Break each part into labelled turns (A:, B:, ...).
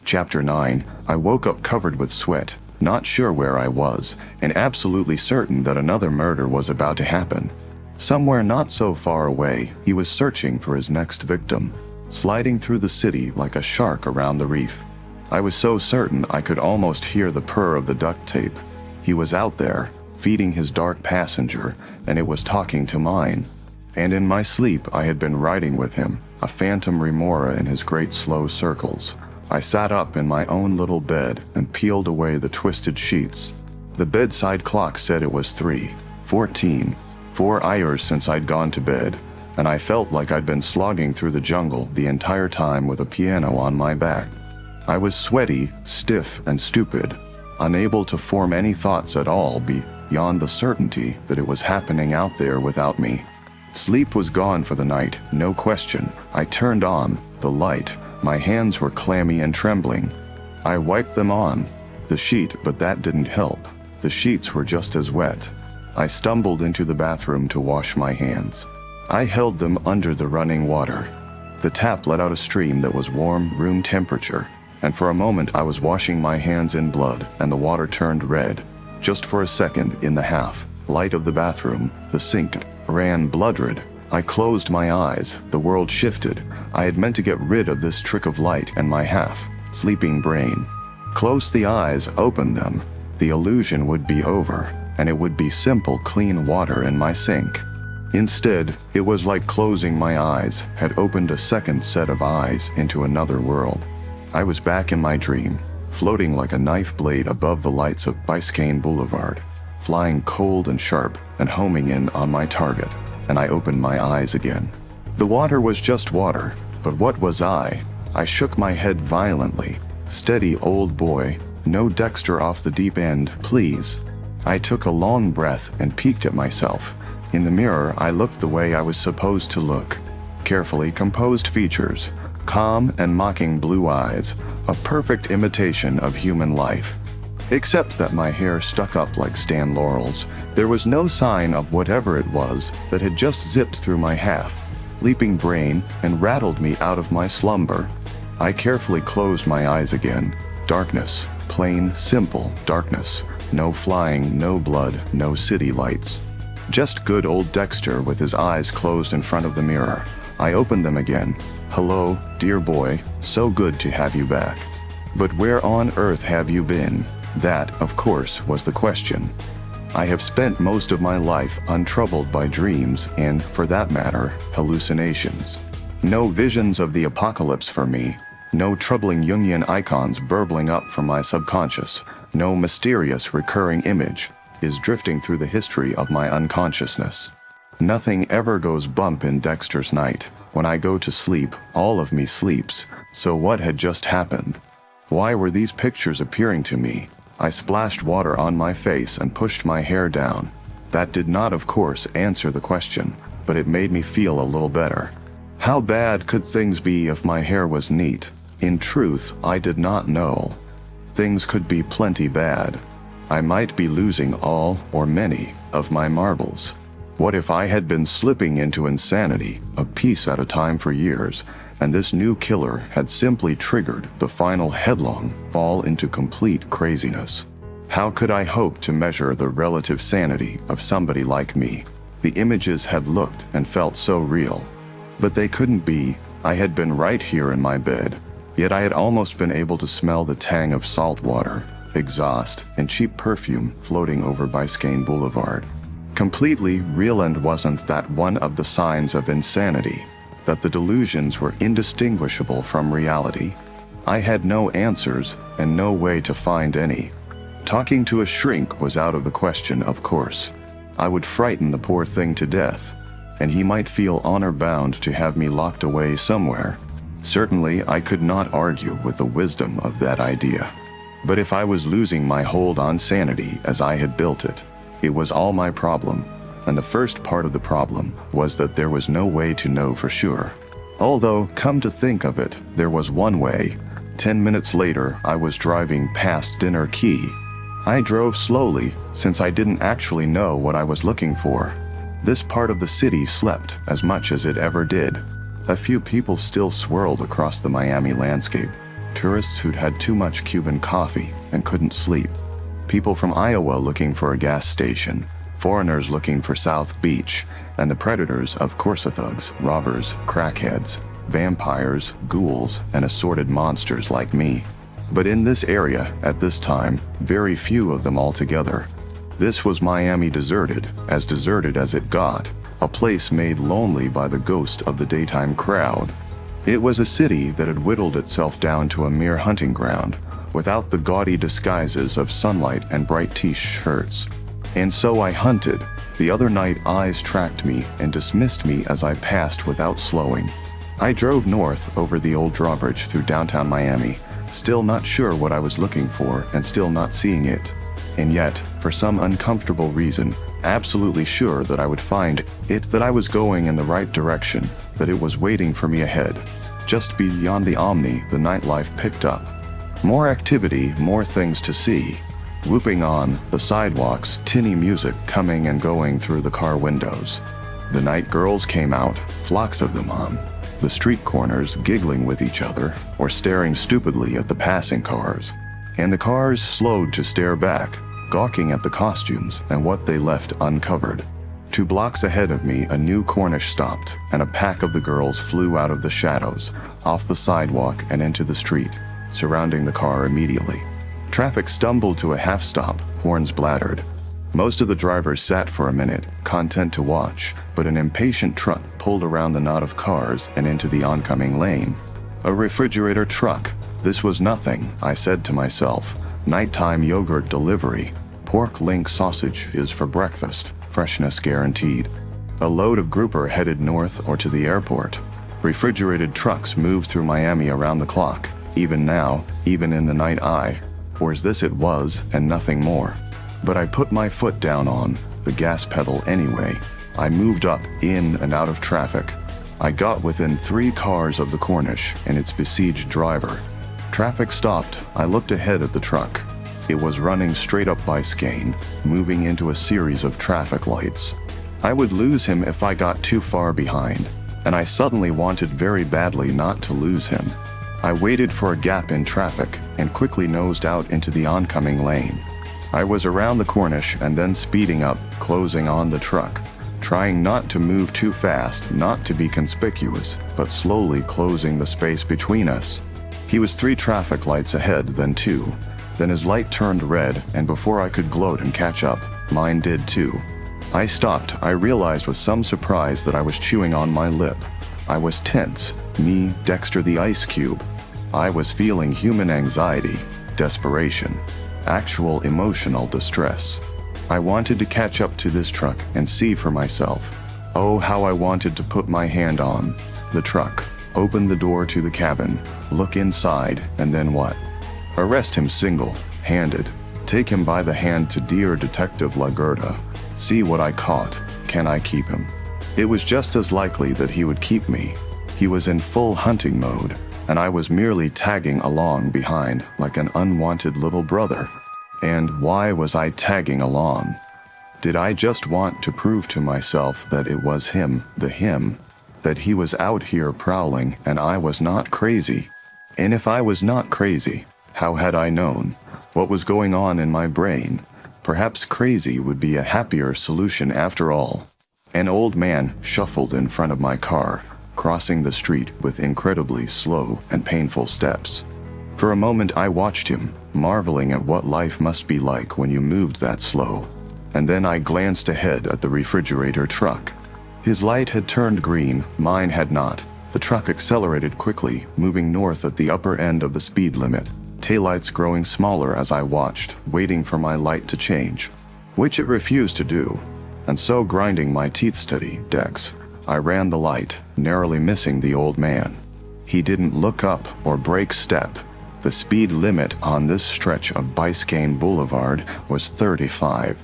A: Chapter 9. I woke up covered with sweat, not sure where I was, and absolutely certain that another murder was about to happen. Somewhere not so far away, he was searching for his next victim, sliding through the city like a shark around the reef. I was so certain I could almost hear the purr of the duct tape. He was out there, feeding his dark passenger, and it was talking to mine. And in my sleep I had been riding with him, a phantom remora in his great slow circles. I sat up in my own little bed and peeled away the twisted sheets. The bedside clock said it was 3:14, 4 hours since I'd gone to bed, and I felt like I'd been slogging through the jungle the entire time with a piano on my back. I was sweaty, stiff, and stupid, unable to form any thoughts at all beyond the certainty that it was happening out there without me. Sleep was gone for the night, no question. I turned on the light. My hands were clammy and trembling. I wiped them on the sheet, but that didn't help. The sheets were just as wet. I stumbled into the bathroom to wash my hands. I held them under the running water. The tap let out a stream that was warm, room temperature, and for a moment I was washing my hands in blood, and the water turned red. Just for a second, in the half light of the bathroom, the sink ran blood-red. I closed my eyes. The world shifted. I had meant to get rid of this trick of light and my sleeping brain. Close the eyes, open them. The illusion would be over, and it would be simple, clean water in my sink. Instead, it was like closing my eyes had opened a second set of eyes into another world. I was back in my dream, floating like a knife blade above the lights of Biscayne Boulevard, flying cold and sharp and homing in on my target. And I opened my eyes again. The water was just water, but what was I? I shook my head violently. Steady, old boy, no Dexter off the deep end, please. I took a long breath and peeked at myself. In the mirror, I looked the way I was supposed to look. Carefully composed features, calm and mocking blue eyes, a perfect imitation of human life. Except that my hair stuck up like Stan Laurel's. There was no sign of whatever it was that had just zipped through my leaping brain and rattled me out of my slumber. I carefully closed my eyes again. Darkness, plain, simple darkness. No flying, no blood, no city lights. Just good old Dexter with his eyes closed in front of the mirror. I opened them again. Hello, dear boy, so good to have you back. But where on earth have you been? That, of course, was the question. I have spent most of my life untroubled by dreams and, for that matter, hallucinations. No visions of the apocalypse for me. No troubling Jungian icons burbling up from my subconscious. No mysterious recurring image is drifting through the history of my unconsciousness. Nothing ever goes bump in Dexter's night. When I go to sleep, all of me sleeps. So what had just happened? Why were these pictures appearing to me? I splashed water on my face and pushed my hair down. That did not, of course, answer the question, but it made me feel a little better. How bad could things be if my hair was neat? In truth, I did not know. Things could be plenty bad. I might be losing all, or many, of my marbles. What if I had been slipping into insanity, a piece at a time for years, and this new killer had simply triggered the final headlong fall into complete craziness? How could I hope to measure the relative sanity of somebody like me? The images had looked and felt so real. But they couldn't be. I had been right here in my bed, yet I had almost been able to smell the tang of salt water, exhaust, and cheap perfume floating over Biscayne Boulevard. Completely real, and wasn't that one of the signs of insanity? That the delusions were indistinguishable from reality. I had no answers and no way to find any. Talking to a shrink was out of the question, of course. I would frighten the poor thing to death, and he might feel honor-bound to have me locked away somewhere. Certainly, I could not argue with the wisdom of that idea. But if I was losing my hold on sanity as I had built it, it was all my problem. And the first part of the problem was that there was no way to know for sure. Although, come to think of it, there was one way. 10 minutes later, I was driving past Dinner Key. I drove slowly, since I didn't actually know what I was looking for. This part of the city slept as much as it ever did. A few people still swirled across the Miami landscape. tourists who'd had too much Cuban coffee and couldn't sleep, people from Iowa looking for a gas station, foreigners looking for South Beach, and the predators of Corsa thugs, robbers, crackheads, vampires, ghouls, and assorted monsters like me. But in this area, at this time, very few of them altogether. This was Miami deserted as it got, a place made lonely by the ghost of the daytime crowd. It was a city that had whittled itself down to a mere hunting ground, without the gaudy disguises of sunlight and bright t-shirts. And so I hunted. The other night eyes tracked me and dismissed me as I passed without slowing. I drove north over the old drawbridge through downtown Miami, still not sure what I was looking for and still not seeing it. And yet, for some uncomfortable reason, absolutely sure that I would find it, that I was going in the right direction, that it was waiting for me ahead. Just beyond the Omni, the nightlife picked up. More activity, more things to see. Whooping on the sidewalks, tinny music coming and going through the car windows. The night girls came out, flocks of them on the street corners, giggling with each other or staring stupidly at the passing cars. And the cars slowed to stare back, gawking at the costumes and what they left uncovered. 2 blocks ahead of me, a new Cornish stopped, and a pack of the girls flew out of the shadows, off the sidewalk and into the street, surrounding the car immediately. Traffic stumbled to a half-stop, horns blattered. Most of the drivers sat for a minute, content to watch, but an impatient truck pulled around the knot of cars and into the oncoming lane. A refrigerator truck. This was nothing, I said to myself. Nighttime yogurt delivery. Pork link sausage is for breakfast, freshness guaranteed. A load of grouper headed north or to the airport. Refrigerated trucks moved through Miami around the clock, even now, even in the night eye. Or as this it was, and nothing more. But I put my foot down on the gas pedal anyway. I moved up, in and out of traffic. I got within 3 cars of the Cornish and its besieged driver. Traffic stopped. I looked ahead at the truck. It was running straight up Biscayne, moving into a series of traffic lights. I would lose him if I got too far behind, and I suddenly wanted very badly not to lose him. I waited for a gap in traffic and quickly nosed out into the oncoming lane. I was around the Cornish and then speeding up, closing on the truck, trying not to move too fast, not to be conspicuous, but slowly closing the space between us. He was 3 traffic lights ahead, then 2. Then his light turned red, and before I could gloat and catch up, mine did too. I stopped. I realized with some surprise that I was chewing on my lip. I was tense. Me, Dexter the Ice Cube. I was feeling human anxiety, desperation, actual emotional distress. I wanted to catch up to this truck and see for myself. Oh, how I wanted to put my hand on the truck, open the door to the cabin, look inside, and then what? Arrest him single-handed. Take him by the hand to dear Detective Lagerda. See what I caught. Can I keep him? It was just as likely that he would keep me. He was in full hunting mode, and I was merely tagging along behind like an unwanted little brother. And why was I tagging along? Did I just want to prove to myself that it was him, that he was out here prowling and I was not crazy? And if I was not crazy, how had I known? What was going on in my brain? Perhaps crazy would be a happier solution after all. An old man shuffled in front of my car, crossing the street with incredibly slow and painful steps. For a moment I watched him, marveling at what life must be like when you moved that slow. And then I glanced ahead at the refrigerator truck. His light had turned green, mine had not. The truck accelerated quickly, moving north at the upper end of the speed limit, taillights growing smaller as I watched, waiting for my light to change, which it refused to do. And so, grinding my teeth steady, Dex, I ran the light, narrowly missing the old man. He didn't look up or break step. The speed limit on this stretch of Biscayne Boulevard was 35.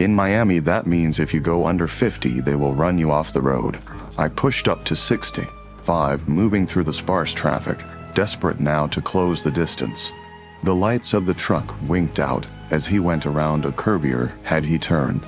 A: In Miami, that means if you go under 50, they will run you off the road. I pushed up to 65, moving through the sparse traffic, desperate now to close the distance. The lights of the truck winked out as he went around a curvier had he turned.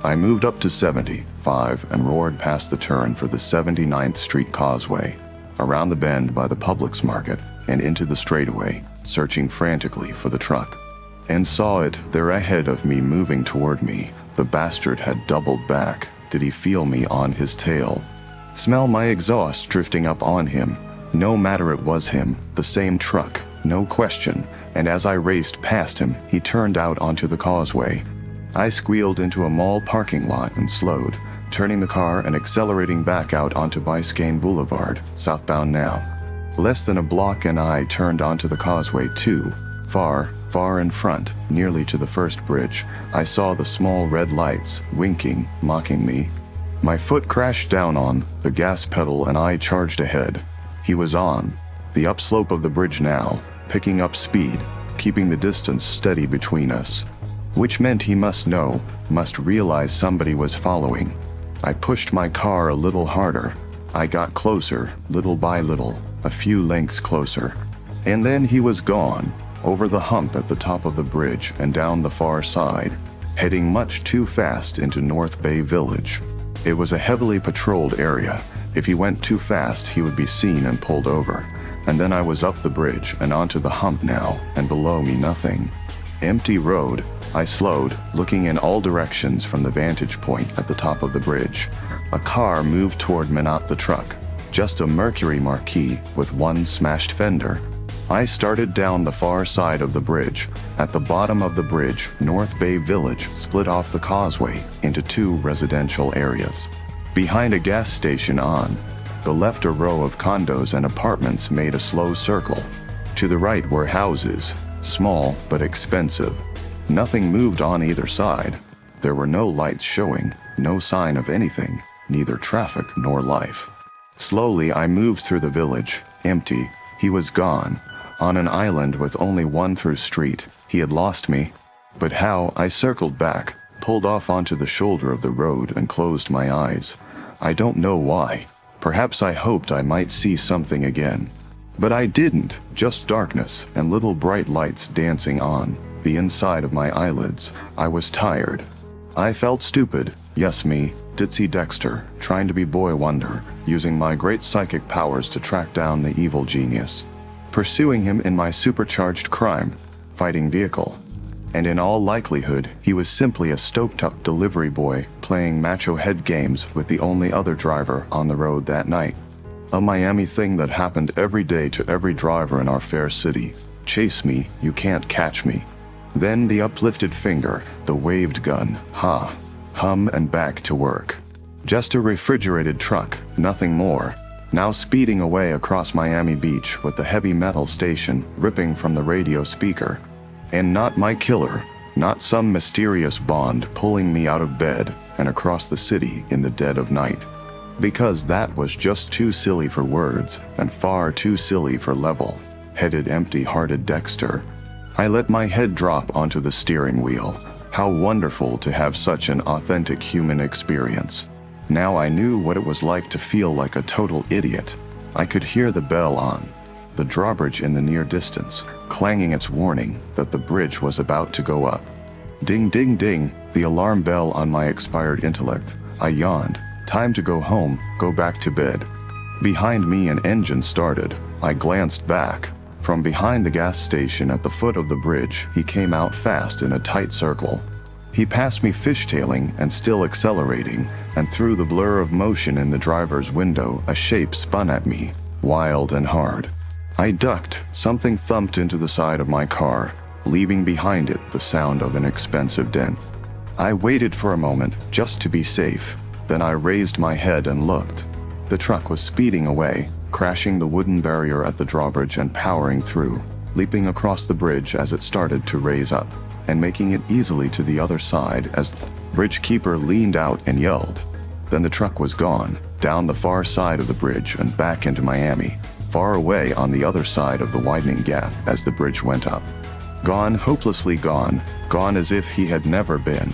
A: I moved up to 75 and roared past the turn for the 79th Street Causeway, around the bend by the Publix Market. and into the straightaway, searching frantically for the truck. And saw it there ahead of me, moving toward me. The bastard had doubled back. Did he feel me on his tail? Smell my exhaust drifting up on him. No matter, it was him, the same truck, no question. And as I raced past him, he turned out onto the causeway. I squealed into a mall parking lot and slowed, turning the car and accelerating back out onto Biscayne Boulevard, southbound now. Less than a block and I turned onto the causeway too. Far in front, nearly to the first bridge, I saw the small red lights, winking, mocking me. My foot crashed down on the gas pedal and I charged ahead. He was on the upslope of the bridge now, picking up speed, keeping the distance steady between us. Which meant he must realize somebody was following. I pushed my car a little harder. I got closer, little by little, a few lengths closer. And then he was gone, over the hump at the top of the bridge and down the far side, heading much too fast into North Bay Village. It was a heavily patrolled area. If he went too fast, he would be seen and pulled over. And then I was up the bridge and onto the hump now, and below me nothing. Empty road. I slowed, looking in all directions from the vantage point at the top of the bridge. A car moved toward me, not the truck. Just a Mercury Marquis with one smashed fender. I started down the far side of the bridge. At the bottom of the bridge, North Bay Village split off the causeway into two residential areas. Behind a gas station on the left, a row of condos and apartments made a slow circle. To the right were houses, small but expensive. Nothing moved on either side. There were no lights showing, no sign of anything, neither traffic nor life. Slowly I moved through the village, empty. He was gone. On an island with only one through street. He had lost me. But how? I circled back, pulled off onto the shoulder of the road and closed my eyes. I don't know why. Perhaps I hoped I might see something again. But I didn't, just darkness and little bright lights dancing on the inside of my eyelids. I was tired. I felt stupid. Yes, me, ditzy Dexter, trying to be boy wonder, using my great psychic powers to track down the evil genius. Pursuing him in my supercharged crime-fighting vehicle. And in all likelihood, he was simply a stoked-up delivery boy playing macho head games with the only other driver on the road that night. A Miami thing that happened every day to every driver in our fair city. Chase me, you can't catch me. Then the uplifted finger, the waved gun, hum and back to work. Just a refrigerated truck, nothing more. Now speeding away across Miami Beach with the heavy metal station ripping from the radio speaker. And not my killer, not some mysterious Bond pulling me out of bed and across the city in the dead of night. Because that was just too silly for words and far too silly for level-headed, empty-hearted Dexter. I let my head drop onto the steering wheel. How wonderful to have such an authentic human experience. Now I knew what it was like to feel like a total idiot. I could hear the bell on the drawbridge in the near distance, clanging its warning that the bridge was about to go up. Ding, ding, ding, the alarm bell on my expired intellect. I yawned. Time to go home, go back to bed. Behind me an engine started. I glanced back. From behind the gas station at the foot of the bridge, he came out fast in a tight circle. He passed me fishtailing and still accelerating, and through the blur of motion in the driver's window, a shape spun at me, wild and hard. I ducked. Something thumped into the side of my car, leaving behind it the sound of an expensive dent. I waited for a moment, just to be safe. Then I raised my head and looked. The truck was speeding away, crashing the wooden barrier at the drawbridge and powering through, leaping across the bridge as it started to raise up, and making it easily to the other side as the bridge keeper leaned out and yelled. Then the truck was gone, down the far side of the bridge and back into Miami, far away on the other side of the widening gap as the bridge went up. Gone, hopelessly gone, gone as if he had never been.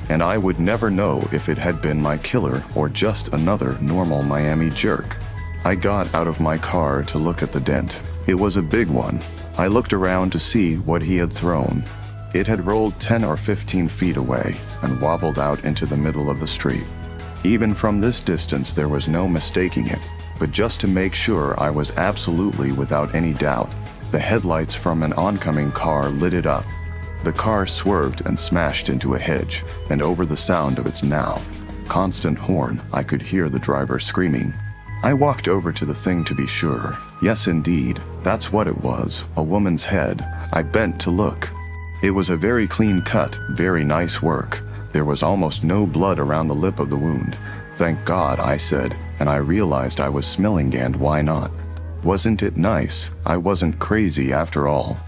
A: And I would never know if it had been my killer or just another normal Miami jerk. I got out of my car to look at the dent. It was a big one. I looked around to see what he had thrown. It had rolled 10 or 15 feet away and wobbled out into the middle of the street. Even from this distance there was no mistaking it. but just to make sure I was absolutely without any doubt, the headlights from an oncoming car lit it up. The car swerved and smashed into a hedge, and over the sound of its now constant horn, I could hear the driver screaming. I walked over to the thing to be sure. Yes, indeed, that's what it was, a woman's head. I bent to look. It was a very clean cut, very nice work. There was almost no blood around the lip of the wound. Thank God, I said, and I realized I was smelling, and why not? Wasn't it nice? I wasn't crazy after all.